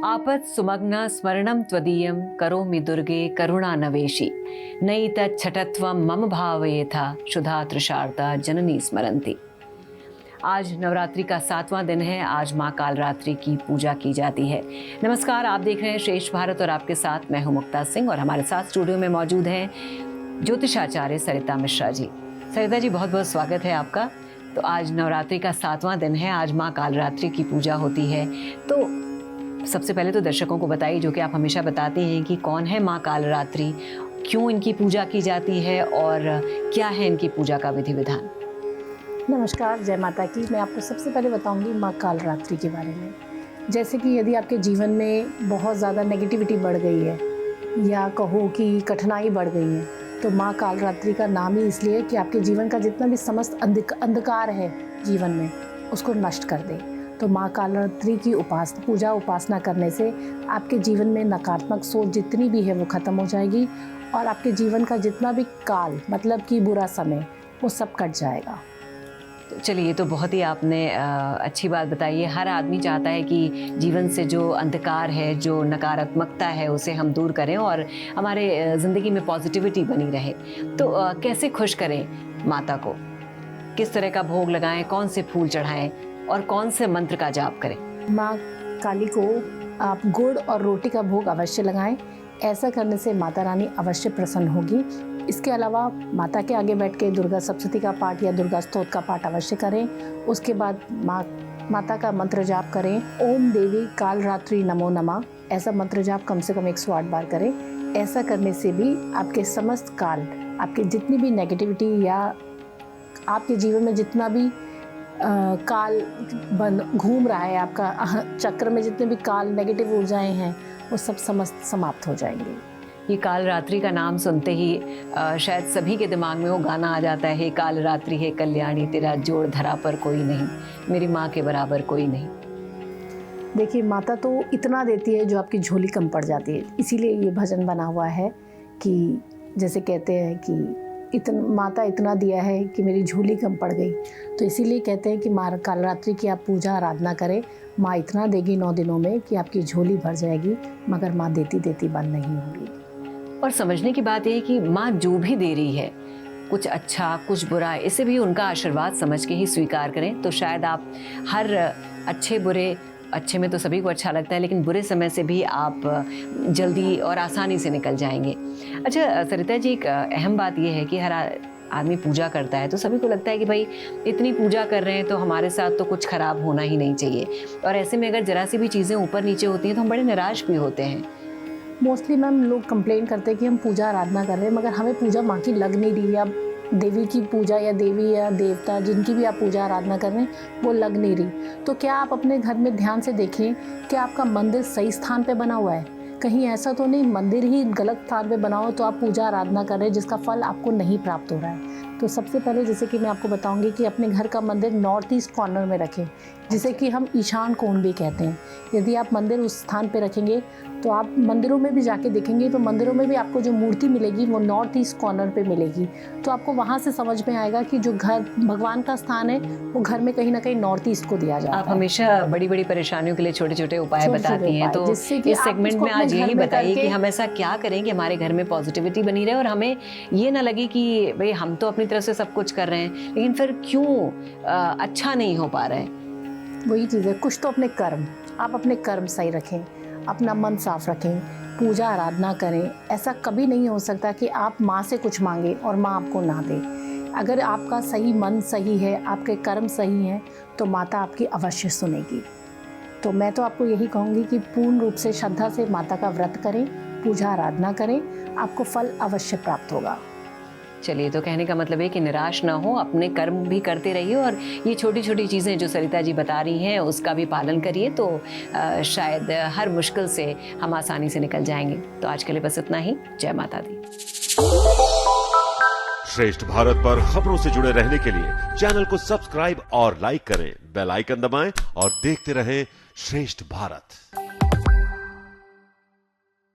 आपत् सुमग्न स्मरणं त्वदीयं करोमि दुर्गे करुणानवेशी नयि तच्छठत्वं मम भावयेथा क्षुधा तृषार्ता जननी स्मरन्ति। आज नवरात्रि का 7वां दिन है। आज माँ कालरात्रि की पूजा की जाती है। नमस्कार, आप देख रहे हैं श्रेष्ठ भारत और आपके साथ मैं हूँ मुक्ता सिंह और हमारे साथ स्टूडियो में मौजूद हैं ज्योतिषाचार्य सरिता मिश्रा जी। सरिता जी, बहुत बहुत स्वागत है आपका। तो आज नवरात्रि का 7वां दिन है। आज माँ कालरात्रि की पूजा होती है। तो सबसे पहले तो दर्शकों को बताइए, जो कि आप हमेशा बताते हैं, कि कौन है माँ कालरात्रि, क्यों इनकी पूजा की जाती है और क्या है इनकी पूजा का विधि विधान। नमस्कार, जय माता की। मैं आपको सबसे पहले बताऊंगी माँ कालरात्रि के बारे में। जैसे कि यदि आपके जीवन में बहुत ज़्यादा नेगेटिविटी बढ़ गई है या कहो कि कठिनाई बढ़ गई है, तो माँ कालरात्रि का नाम ही इसलिए कि आपके जीवन का जितना भी समस्त अंधकार है जीवन में, उसको नष्ट कर दे। तो माँ कालरात्रि की पूजा उपासना करने से आपके जीवन में नकारात्मक सोच जितनी भी है वो ख़त्म हो जाएगी और आपके जीवन का जितना भी काल, मतलब कि बुरा समय, वो सब कट जाएगा। तो चलिए, ये तो बहुत ही आपने अच्छी बात बताई है। हर आदमी चाहता है कि जीवन से जो अंधकार है, जो नकारात्मकता है, उसे हम दूर करें और हमारे ज़िंदगी में पॉजिटिविटी बनी रहे। तो कैसे खुश करें माता को, किस तरह का भोग लगाएं, कौन से फूल चढ़ाएं और कौन से मंत्र का जाप करें। माँ काली को आप गुड़ और रोटी का भोग अवश्य लगाएं। ऐसा करने से माता रानी अवश्य प्रसन्न होगी। इसके अलावा माता के आगे बैठ के दुर्गा सप्तशती का पाठ या दुर्गा स्तोत्र का पाठ अवश्य करें। उसके बाद माता का मंत्र जाप करें। ओम देवी कालरात्रि नमो नमः, ऐसा मंत्र जाप कम से कम 108 बार करें। ऐसा करने से भी आपके समस्त काल, आपकी जितनी भी नेगेटिविटी या आपके जीवन में जितना भी काल घूम रहा है, आपका चक्र में जितने भी काल नेगेटिव ऊर्जाएं हैं, वो सब समस्त समाप्त हो जाएंगे। ये कालरात्रि का नाम सुनते ही शायद सभी के दिमाग में वो गाना आ जाता है, हे कालरात्रि है कल्याणी, तेरा जोड़ धरा पर कोई नहीं, मेरी माँ के बराबर कोई नहीं। देखिए, माता तो इतना देती है जो आपकी झोली कम पड़ जाती है। इसीलिए ये भजन बना हुआ है कि जैसे कहते हैं कि माता इतना दिया है कि मेरी झोली कम पड़ गई। तो इसीलिए कहते हैं कि माँ कालरात्रि की आप पूजा आराधना करें। माँ इतना देगी 9 दिनों में कि आपकी झोली भर जाएगी, मगर माँ देती देती बंद नहीं होगी। और समझने की बात यह है कि माँ जो भी दे रही है, कुछ अच्छा कुछ बुरा, इसे भी उनका आशीर्वाद समझ के ही स्वीकार करें। तो शायद आप हर अच्छे में तो सभी को अच्छा लगता है, लेकिन बुरे समय से भी आप जल्दी और आसानी से निकल जाएंगे। अच्छा सरिता जी, एक अहम बात यह है कि हर आदमी पूजा करता है तो सभी को लगता है कि भाई इतनी पूजा कर रहे हैं तो हमारे साथ तो कुछ खराब होना ही नहीं चाहिए, और ऐसे में अगर जरा सी भी चीज़ें ऊपर नीचे होती हैं तो हम बड़े निराश भी होते हैं। मोस्टली मैम लोग कंप्लेन करते हैं कि हम पूजा आराधना कर रहे हैं, मगर हमें पूजा माँ की लग नहीं रही, या देवी की पूजा या देवी या देवता जिनकी भी आप पूजा आराधना कर रहे हैं वो लग नहीं रही। तो क्या आप अपने घर में ध्यान से देखें कि आपका मंदिर सही स्थान पे बना हुआ है? कहीं ऐसा तो नहीं मंदिर ही गलत स्थान पे बना हो तो आप पूजा आराधना कर रहे हैं जिसका फल आपको नहीं प्राप्त हो रहा है। तो सबसे पहले जैसे कि मैं आपको बताऊंगी कि अपने घर का मंदिर नॉर्थ ईस्ट कॉर्नर में रखें, जिसे कि हम ईशान कोण भी कहते हैं। यदि आप मंदिर उस स्थान पे रखेंगे तो आप मंदिरों में भी जाके देखेंगे तो मंदिरों में भी आपको जो मूर्ति मिलेगी वो नॉर्थ ईस्ट कॉर्नर पे मिलेगी। तो आपको वहाँ से समझ में आएगा कि जो घर भगवान का स्थान है वो घर में कहीं ना कहीं नॉर्थ ईस्ट को दिया जाता है। आप हमेशा बड़ी बड़ी परेशानियों के लिए छोटे छोटे उपाय बताती हैं, तो इस सेगमेंट में आज यही बताइए कि हम ऐसा क्या करें कि हमारे घर में पॉजिटिविटी बनी रहे और हमें ये ना लगे कि भाई हम तो अपनी तरफ से सब कुछ कर रहे हैं लेकिन फिर क्यों अच्छा नहीं हो पा रहा है। वही चीज़ है, कुछ तो अपने कर्म, आप अपने कर्म सही रखें, अपना मन साफ रखें, पूजा आराधना करें। ऐसा कभी नहीं हो सकता कि आप माँ से कुछ मांगे और माँ आपको ना दे। अगर आपका सही मन सही है, आपके कर्म सही हैं, तो माता आपकी अवश्य सुनेगी। तो मैं तो आपको यही कहूँगी कि पूर्ण रूप से श्रद्धा से माता का व्रत करें, पूजा आराधना करें, आपको फल अवश्य प्राप्त होगा। चलिए, तो कहने का मतलब है कि निराश ना हो, अपने कर्म भी करते रहिए और ये छोटी छोटी चीज़ें जो सरिता जी बता रही हैं उसका भी पालन करिए, तो शायद हर मुश्किल से हम आसानी से निकल जाएंगे। तो आज के लिए बस इतना ही। जय माता दी। श्रेष्ठ भारत पर खबरों से जुड़े रहने के लिए चैनल को सब्सक्राइब और लाइक करें, बेल आइकन दबाएं और देखते रहें श्रेष्ठ भारत।